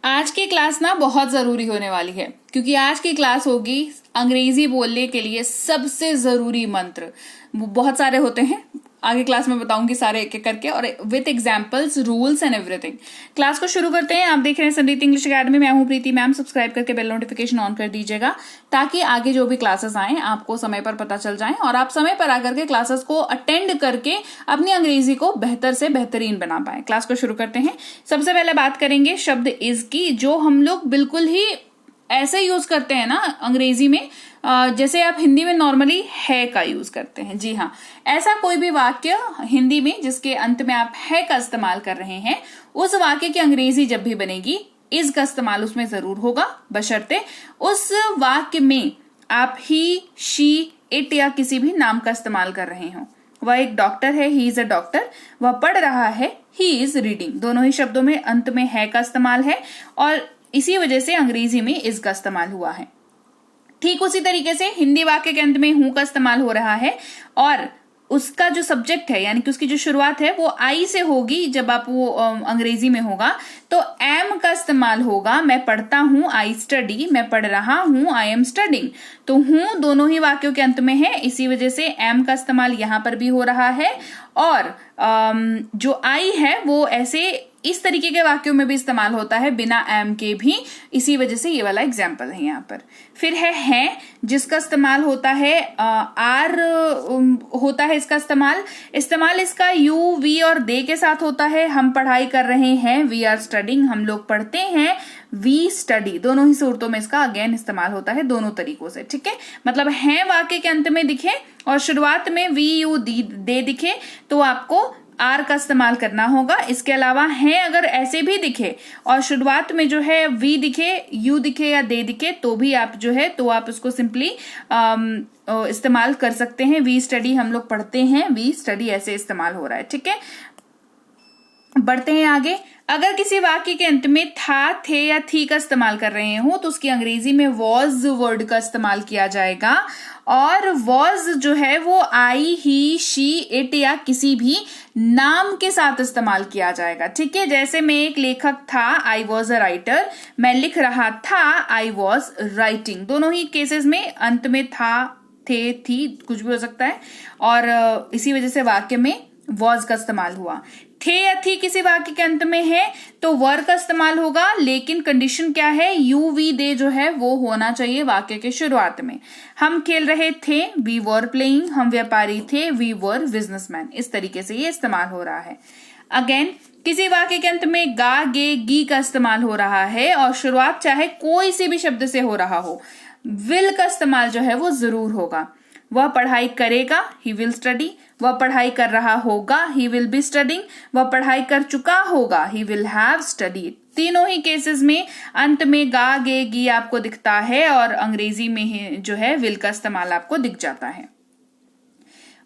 आज की क्लास ना बहुत जरूरी होने वाली है क्योंकि आज की क्लास होगी अंग्रेजी बोलने के लिए सबसे जरूरी मंत्र। बहुत सारे होते हैं, आगे क्लास में बताऊंगी सारे एक एक करके और with examples, rules and everything. Class को शुरू करते हैं। आप देख रहे हैं संरीति इंग्लिश अकेडमी, मैं हूं प्रीति मैम। सब्सक्राइब करके बेल नोटिफिकेशन ऑन कर दीजिएगा ताकि आगे जो भी क्लासेस आए आपको समय पर पता चल जाएं और आप समय पर आकर के क्लासेस को अटेंड करके अपनी अंग्रेजी को बेहतर से बेहतरीन बना पाए। क्लास को शुरू करते हैं। सबसे पहले बात करेंगे शब्द इज की, जो हम लोग बिल्कुल ही ऐसे यूज करते हैं ना अंग्रेजी में, जैसे आप हिंदी में नॉर्मली है का यूज करते हैं। जी हाँ, ऐसा कोई भी वाक्य हिंदी में जिसके अंत में आप है का इस्तेमाल कर रहे हैं, उस वाक्य की अंग्रेजी जब भी बनेगी इज का इस्तेमाल उसमें जरूर होगा, बशर्ते उस वाक्य में आप ही, शी, इट या किसी भी नाम का इस्तेमाल कर रहे हो। वह एक डॉक्टर है, ही इज अ डॉक्टर। वह पढ़ रहा है, ही इज रीडिंग। दोनों ही शब्दों में अंत में है का इस्तेमाल है और इसी वजह से अंग्रेजी में इज का इस्तेमाल हुआ है। ठीक उसी तरीके से हिंदी वाक्य के अंत में हूं का इस्तेमाल हो रहा है और उसका जो सब्जेक्ट है यानी कि उसकी जो शुरुआत है वो आई से होगी। जब आप वो अंग्रेजी में होगा तो एम का इस्तेमाल होगा। मैं पढ़ता हूं, आई स्टडी। मैं पढ़ रहा हूं, आई एम स्टडिंग। तो हूं दोनों ही वाक्यों के अंत में है, इसी वजह से एम का इस्तेमाल यहां पर भी हो रहा है और जो आई है वो ऐसे इस तरीके के वाक्यों में भी इस्तेमाल होता है बिना एम के भी, इसी वजह से ये वाला एग्जाम्पल है यहाँ पर। फिर है जिसका इस्तेमाल होता है आर होता है इसका इस्तेमाल इसका यू, वी और दे के साथ होता है। हम पढ़ाई कर रहे हैं, वी आर स्टडिंग। हम लोग पढ़ते हैं, वी स्टडी। दोनों ही सूरतों में इसका अगेन इस्तेमाल होता है, दोनों तरीकों से। ठीक है, मतलब है वाक्य के अंत में दिखे और शुरुआत में वी, यू, दे दिखे तो आपको आर का इस्तेमाल करना होगा। इसके अलावा है अगर ऐसे भी दिखे और शुरुआत में जो है वी दिखे, यू दिखे या दे दिखे तो भी आप जो है तो आप उसको सिंपली इस्तेमाल कर सकते हैं। वी स्टडी, हम लोग पढ़ते हैं, वी स्टडी ऐसे इस्तेमाल हो रहा है। ठीक है, बढ़ते हैं आगे। अगर किसी वाक्य के अंत में था, थे या थी का इस्तेमाल कर रहे हो तो उसकी अंग्रेजी में वॉज वर्ड का इस्तेमाल किया जाएगा और वॉज जो है वो आई, ही, शी, इट या किसी भी नाम के साथ इस्तेमाल किया जाएगा। ठीक है, जैसे मैं एक लेखक था, आई वॉज अ राइटर। मैं लिख रहा था, आई वॉज राइटिंग। दोनों ही केसेस में अंत में था, थे, थी कुछ भी हो सकता है और इसी वजह से वाक्य में वॉज का इस्तेमाल हुआ। थे या थी किसी वाक्य के अंत में है तो वर का इस्तेमाल होगा, लेकिन कंडीशन क्या है, यू, वी, दे जो है वो होना चाहिए वाक्य के शुरुआत में। हम खेल रहे थे, वी वर प्लेइंग। हम व्यापारी थे, वी वर बिजनेसमैन। इस तरीके से ये इस्तेमाल हो रहा है। अगेन किसी वाक्य के अंत में गा, गे, गी का इस्तेमाल हो रहा है और शुरुआत चाहे कोई सी भी शब्द से हो रहा हो, विल का इस्तेमाल जो है वो जरूर होगा। वह पढ़ाई करेगा, ही विल स्टडी। वह पढ़ाई कर रहा होगा, ही विल बी स्टडिंग। वह पढ़ाई कर चुका होगा, ही विल हैव स्टडीड। तीनों ही केसेस में अंत में गा, गे, गी आपको दिखता है और अंग्रेजी में ही जो है विल का इस्तेमाल आपको दिख जाता है।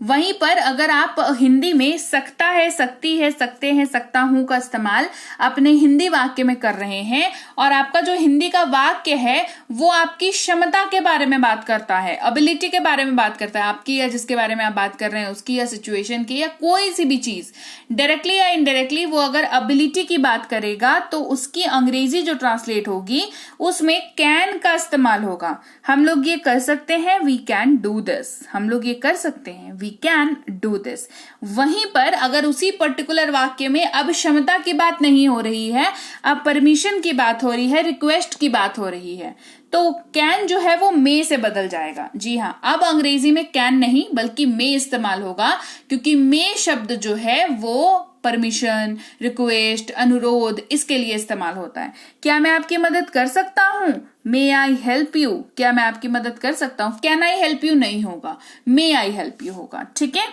वहीं पर अगर आप हिंदी में सकता है, सकती है, सकते हैं, सकता हूं का इस्तेमाल अपने हिंदी वाक्य में कर रहे हैं और आपका जो हिंदी का वाक्य है वो आपकी क्षमता के बारे में बात करता है, एबिलिटी के बारे में बात करता है, आपकी या जिसके बारे में आप बात कर रहे हैं उसकी या सिचुएशन की या कोई सी भी चीज, डायरेक्टली या इनडायरेक्टली वो अगर एबिलिटी की बात करेगा तो उसकी अंग्रेजी जो ट्रांसलेट होगी उसमें कैन का इस्तेमाल होगा। हम लोग ये कर सकते हैं, वी कैन डू दिस। हम लोग ये कर सकते हैं, वी कैन डू दिस। वहीं पर अगर उसी पर्टिकुलर वाक्य में अब क्षमता की बात नहीं हो रही है, अब परमिशन की बात हो रही है, रिक्वेस्ट की बात हो रही है, तो कैन जो है वो मे से बदल जाएगा। जी हाँ, अब अंग्रेजी में कैन नहीं बल्कि मे इस्तेमाल होगा क्योंकि मे शब्द जो है वो परमिशन, रिक्वेस्ट, अनुरोध इसके लिए इस्तेमाल होता है। क्या मैं आपकी मदद कर सकता हूं, मे आई हेल्प यू। क्या मैं आपकी मदद कर सकता हूं, कैन आई हेल्प यू नहीं होगा, मे आई हेल्प यू होगा। ठीक है,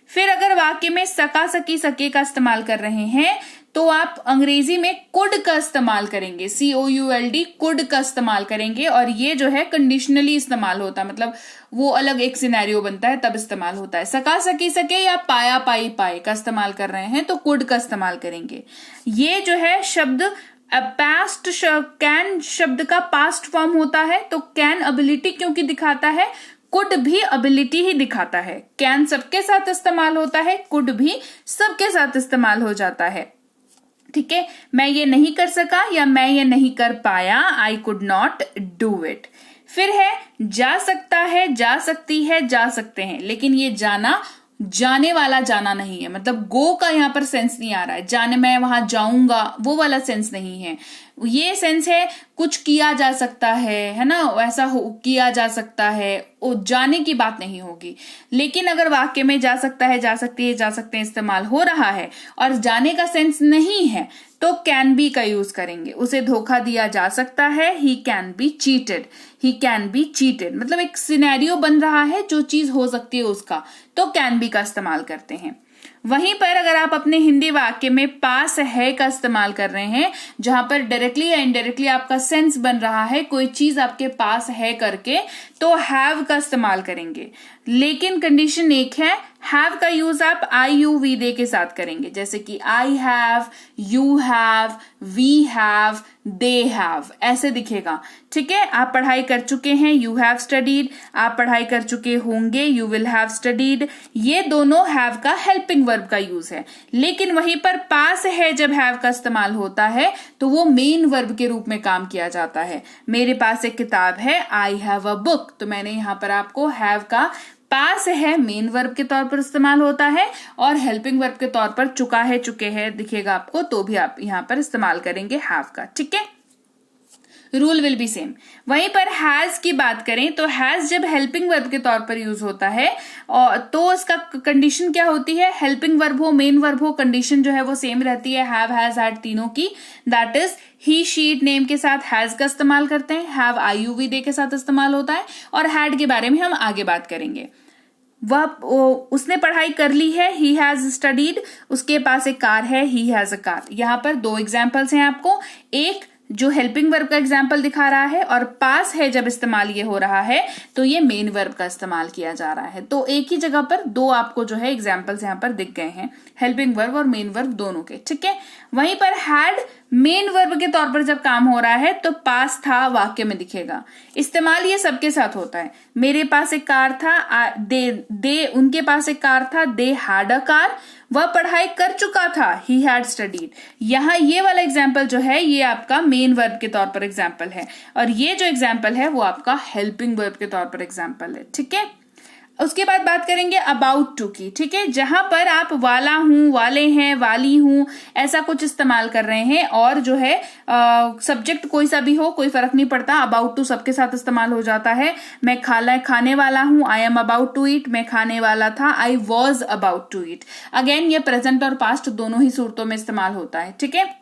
फिर अगर वाक्य में सका, सकी, सके का इस्तेमाल कर रहे हैं तो आप अंग्रेजी में कुड का इस्तेमाल करेंगे, COULD, कुड का इस्तेमाल करेंगे और ये जो है कंडीशनली इस्तेमाल होता है, मतलब वो अलग एक सिनेरियो बनता है तब इस्तेमाल होता है। सका, सकी, सके या पाया, पाई, पाए का इस्तेमाल कर रहे हैं तो कुड का इस्तेमाल करेंगे। ये जो है शब्द पास्ट, कैन शब्द का पास्ट फॉर्म होता है तो कैन एबिलिटी क्योंकि दिखाता है, कुड भी एबिलिटी ही दिखाता है। कैन सबके साथ इस्तेमाल होता है, कुड भी सबके साथ इस्तेमाल हो जाता है। ठीक है, मैं ये नहीं कर सका या मैं ये नहीं कर पाया, I could not do it. फिर है जा सकता है, जा सकती है, जा सकते हैं, लेकिन ये जाना जाने वाला जाना नहीं है, मतलब गो का यहाँ पर सेंस नहीं आ रहा है, जाने मैं वहां जाऊंगा वो वाला सेंस नहीं है। ये सेंस है कुछ किया जा सकता है ना, ऐसा किया जा सकता है, वो जाने की बात नहीं होगी। लेकिन अगर वाक्य में जा सकता है, जा सकती है, जा सकते हैं इस्तेमाल हो रहा है और जाने का सेंस नहीं है तो कैन बी का यूज करेंगे। उसे धोखा दिया जा सकता है, he can be cheated, he can be cheated, मतलब एक सिनेरियो बन रहा है जो चीज हो सकती है उसका, तो कैन बी का इस्तेमाल करते हैं। वहीं पर अगर आप अपने हिंदी वाक्य में पास है का इस्तेमाल कर रहे हैं, जहां पर डायरेक्टली या इनडायरेक्टली आपका सेंस बन रहा है कोई चीज आपके पास है करके, तो हैव का इस्तेमाल करेंगे। लेकिन कंडीशन एक है, हैव का यूज आप आई यू वी दे के साथ करेंगे, जैसे कि I have, you have, we have, they have, ऐसे दिखेगा। ठीक है, आप पढ़ाई कर चुके हैं, यू हैव स्टडीड, आप पढ़ाई कर चुके होंगे, यू विल हैव स्टडीड, ये दोनों हैव का हेल्पिंग वर्ब का यूज है। लेकिन वहीं पर पास है जब हैव का इस्तेमाल होता है तो वो मेन वर्ब के रूप में काम किया जाता है। मेरे पास एक किताब है, आई हैव अ बुक, तो मैंने यहां पर आपको हैव का पास है मेन वर्ब के तौर पर इस्तेमाल होता है और हेल्पिंग वर्ब के तौर पर चुका है, चुके हैं दिखेगा आपको, तो भी आप यहां पर इस्तेमाल करेंगे हैव का। ठीक है, रूल विल बी सेम। वहीं पर हैज की बात करें तो हैज जब हेल्पिंग वर्ब के तौर पर यूज होता है और तो इसका कंडीशन क्या होती है, हेल्पिंग वर्ब हो मेन वर्ब हो, कंडीशन जो है वो सेम रहती है हैव हैज हैड तीनों की। That is he she it name के साथ हैज का इस्तेमाल करते हैं, हैव आई यू वी दे के साथ इस्तेमाल होता है, और हैड के बारे में हम आगे बात करेंगे। वह उसने पढ़ाई कर ली है, ही हैज स्टडीड, उसके पास एक कार है, ही हैज अ कार। यहां पर दो एग्जाम्पल्स हैं आपको, एक जो हेल्पिंग वर्ब का एग्जाम्पल दिखा रहा है और पास है जब इस्तेमाल ये हो रहा है तो ये मेन वर्ब का इस्तेमाल किया जा रहा है। तो एक ही जगह पर दो आपको जो है एग्जाम्पल्स यहां पर दिख गए हैं, हेल्पिंग वर्ब और मेन वर्ब दोनों के। ठीक है, वहीं पर हैड मेन वर्ब के तौर पर जब काम हो रहा है तो पास था वाक्य में दिखेगा। इस्तेमाल ये सबके साथ होता है, मेरे पास एक कार था, दे उनके पास एक कार था, दे हैड अ कार, वह पढ़ाई कर चुका था, ही हैड स्टडीड। यहाँ ये वाला एग्जाम्पल जो है ये आपका मेन वर्ब के तौर पर एग्जाम्पल है और ये जो एग्जाम्पल है वो आपका हेल्पिंग वर्ब के तौर पर एग्जाम्पल है। ठीक है, उसके बाद बात करेंगे अबाउट टू की। ठीक है, जहां पर आप वाला हूं, वाले हैं, वाली हूं, ऐसा कुछ इस्तेमाल कर रहे हैं और जो है सब्जेक्ट कोई सा भी हो कोई फर्क नहीं पड़ता, अबाउट टू सबके साथ इस्तेमाल हो जाता है। मैं खाने वाला हूं, I am about to eat, मैं खाने वाला था, I was about to eat. Again ये प्रेजेंट और पास्ट दोनों ही सूरतों में इस्तेमाल होता है। ठीक है,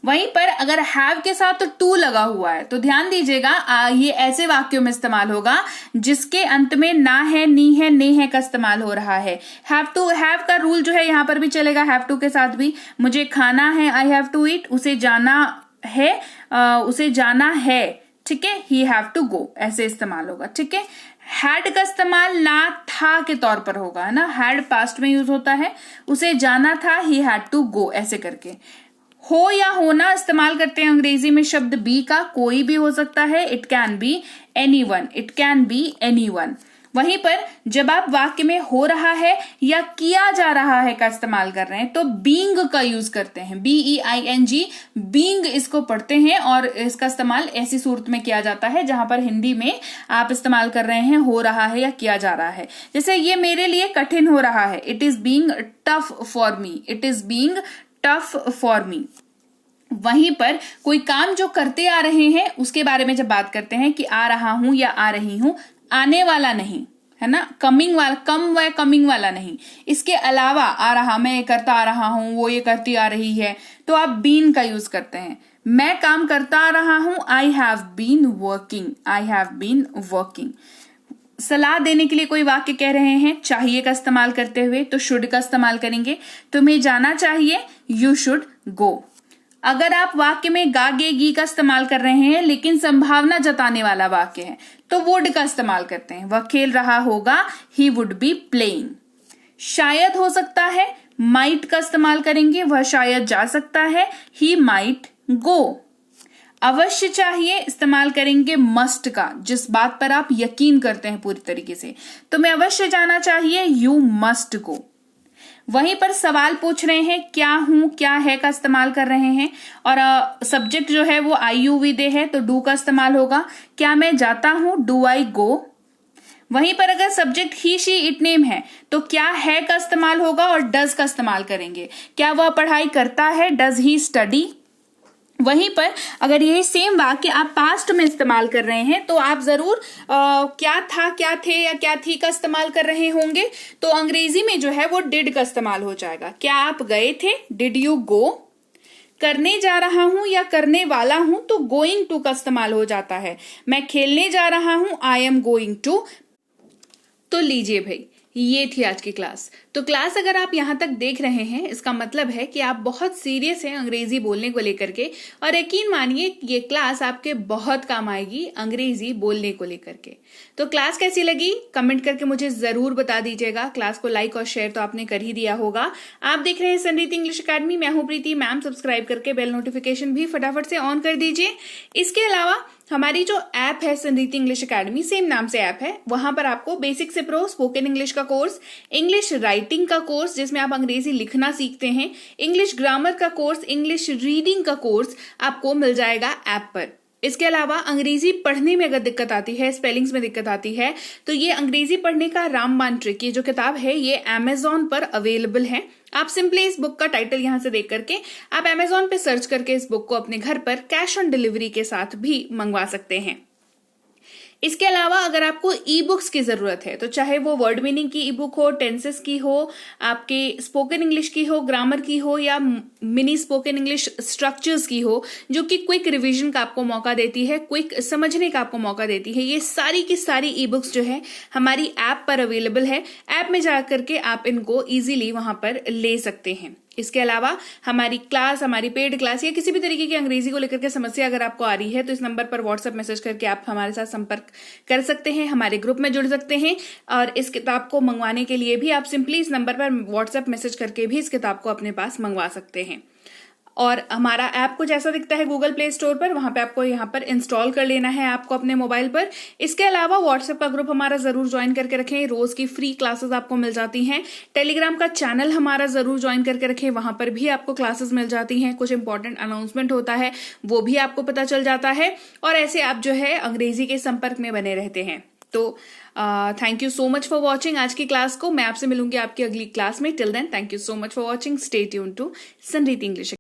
वहीं पर अगर हैव के साथ तो टू लगा हुआ है तो ध्यान दीजिएगा, ये ऐसे वाक्यों में इस्तेमाल होगा जिसके अंत में ना है, नी है, ने है का इस्तेमाल हो रहा है। हैव टू, हैव का रूल जो है यहां पर भी चलेगा, हैव टू के साथ भी। मुझे खाना है, आई हैव टू ईट, उसे जाना है, उसे जाना है, ठीक है, ही हैव टू गो, ऐसे इस्तेमाल होगा। ठीक है, हैड का इस्तेमाल ना था के तौर पर होगा, है ना, हैड पास्ट में यूज होता है, उसे जाना था, ही हैड टू गो, ऐसे करके। हो या होना इस्तेमाल करते हैं अंग्रेजी में शब्द बी का, कोई भी हो सकता है, it can be anyone, it can be anyone. वहीं पर जब आप वाक्य में हो रहा है या किया जा रहा है का इस्तेमाल कर रहे हैं तो बीइंग का यूज करते हैं, BEING, बीइंग इसको पढ़ते हैं और इसका इस्तेमाल ऐसी सूरत में किया जाता है जहां पर हिंदी में आप इस्तेमाल कर रहे हैं हो रहा है या किया जा रहा है। जैसे ये मेरे लिए कठिन हो रहा है, it is being tough for me, it is being tough for me. वहीं पर कोई काम जो करते आ रहे हैं उसके बारे में जब बात करते हैं कि आ रहा हूं या आ रही हूं, आने वाला नहीं, है ना, कमिंग वाला, कम व कमिंग वाला नहीं, इसके अलावा आ रहा, मैं ये करता आ रहा हूं, वो ये करती आ रही है, तो आप बीन का यूज करते हैं। मैं काम करता आ रहा हूं, I have been working, I have been working. सलाह देने के लिए कोई वाक्य कह रहे हैं चाहिए का इस्तेमाल करते हुए तो शुड का इस्तेमाल करेंगे, तुम्हें जाना चाहिए, यू शुड गो। अगर आप वाक्य में गा गे गी का इस्तेमाल कर रहे हैं लेकिन संभावना जताने वाला वाक्य है तो वुड का इस्तेमाल करते हैं, वह खेल रहा होगा, ही वुड बी प्लेइंग। शायद हो सकता है, माइट का इस्तेमाल करेंगे, वह शायद जा सकता है, ही माइट गो। अवश्य चाहिए इस्तेमाल करेंगे मस्ट का, जिस बात पर आप यकीन करते हैं पूरी तरीके से, तुम्हें अवश्य जाना चाहिए, यू मस्ट गो। वहीं पर सवाल पूछ रहे हैं क्या हूं क्या है का इस्तेमाल कर रहे हैं, और सब्जेक्ट जो है वो आई यू वी दे है तो डू का इस्तेमाल होगा। क्या मैं जाता हूं, डू आई गो। वहीं पर अगर subject he she it name है तो क्या है का इस्तेमाल होगा और डज का इस्तेमाल करेंगे। क्या वह पढ़ाई करता है, डज ही स्टडी। वहीं पर अगर यही सेम वाक्य आप पास्ट में इस्तेमाल कर रहे हैं तो आप जरूर क्या था, क्या थे या क्या थी का इस्तेमाल कर रहे होंगे। तो अंग्रेजी में जो है वो डिड का इस्तेमाल हो जाएगा। क्या आप गए थे, डिड यू गो। करने जा रहा हूं या करने वाला हूं तो गोइंग टू का इस्तेमाल हो जाता है। मैं खेलने जा रहा हूं, आई एम गोइंग टू। तो लीजिए भाई, ये थी आज की क्लास। तो क्लास अगर आप यहां तक देख रहे हैं इसका मतलब है कि आप बहुत सीरियस हैं अंग्रेजी बोलने को लेकर के, और यकीन मानिए ये क्लास आपके बहुत काम आएगी अंग्रेजी बोलने को लेकर के। तो क्लास कैसी लगी कमेंट करके मुझे जरूर बता दीजिएगा। क्लास को लाइक और शेयर तो आपने कर ही दिया होगा। आप देख रहे हैं संरीति इंग्लिश अकेडमी, मैं हूं प्रीति मैम। सब्सक्राइब करके बेल नोटिफिकेशन भी फटाफट से ऑन कर दीजिए। इसके अलावा हमारी जो ऐप है संरीति इंग्लिश अकेडमी, सेम नाम से ऐप है, वहां पर आपको बेसिक से प्रो स्पोकन इंग्लिश का कोर्स, इंग्लिश राइटिंग का कोर्स जिसमें आप अंग्रेजी लिखना सीखते हैं, इंग्लिश ग्रामर का कोर्स, इंग्लिश रीडिंग का कोर्स आपको मिल जाएगा ऐप पर। इसके अलावा अंग्रेजी पढ़ने में अगर दिक्कत आती है, स्पेलिंग्स में दिक्कत आती है, तो ये अंग्रेजी पढ़ने का रामबाण ट्रिक, ये जो किताब है ये अमेजॉन पर अवेलेबल है। आप सिंपली इस बुक का टाइटल यहां से देख करके आप अमेजॉन पे सर्च करके इस बुक को अपने घर पर कैश ऑन डिलीवरी के साथ भी मंगवा सकते हैं। इसके अलावा अगर आपको ई बुक्स की जरूरत है तो चाहे वो वर्ड मीनिंग की ई बुक हो, टेंसेस की हो, आपके स्पोकन इंग्लिश की हो, ग्रामर की हो, या मिनी स्पोकन इंग्लिश स्ट्रक्चर्स की हो, जो कि क्विक रिवीजन का आपको मौका देती है, क्विक समझने का आपको मौका देती है, ये सारी की सारी ई बुक्स जो है हमारी ऐप पर अवेलेबल है। ऐप में जाकर के आप इनको इजीली वहां पर ले सकते हैं। इसके अलावा हमारी क्लास, हमारी पेड क्लास या किसी भी तरीके की अंग्रेजी को लेकर के समस्या अगर आपको आ रही है तो इस नंबर पर व्हाट्सएप मैसेज करके आप हमारे साथ संपर्क कर सकते हैं, हमारे ग्रुप में जुड़ सकते हैं। और इस किताब को मंगवाने के लिए भी आप सिंपली इस नंबर पर व्हाट्सएप मैसेज करके भी इस किताब को अपने पास मंगवा सकते हैं। और हमारा ऐप कुछ ऐसा दिखता है गूगल प्ले स्टोर पर, वहां पे आपको यहाँ पर इंस्टॉल कर लेना है आपको अपने मोबाइल पर। इसके अलावा व्हाट्सएप का ग्रुप हमारा जरूर ज्वाइन करके रखें, रोज की फ्री क्लासेस आपको मिल जाती हैं। टेलीग्राम का चैनल हमारा जरूर ज्वाइन करके रखें, वहां पर भी आपको क्लासेस मिल जाती हैं, कुछ इंपॉर्टेंट अनाउंसमेंट होता है वो भी आपको पता चल जाता है, और ऐसे आप जो है अंग्रेजी के संपर्क में बने रहते हैं। तो thank you so much for watching आज की क्लास को। मैं आपसे मिलूंगी आपकी अगली क्लास में। Till then thank you so much for watching. Stay tuned to Sanriti English.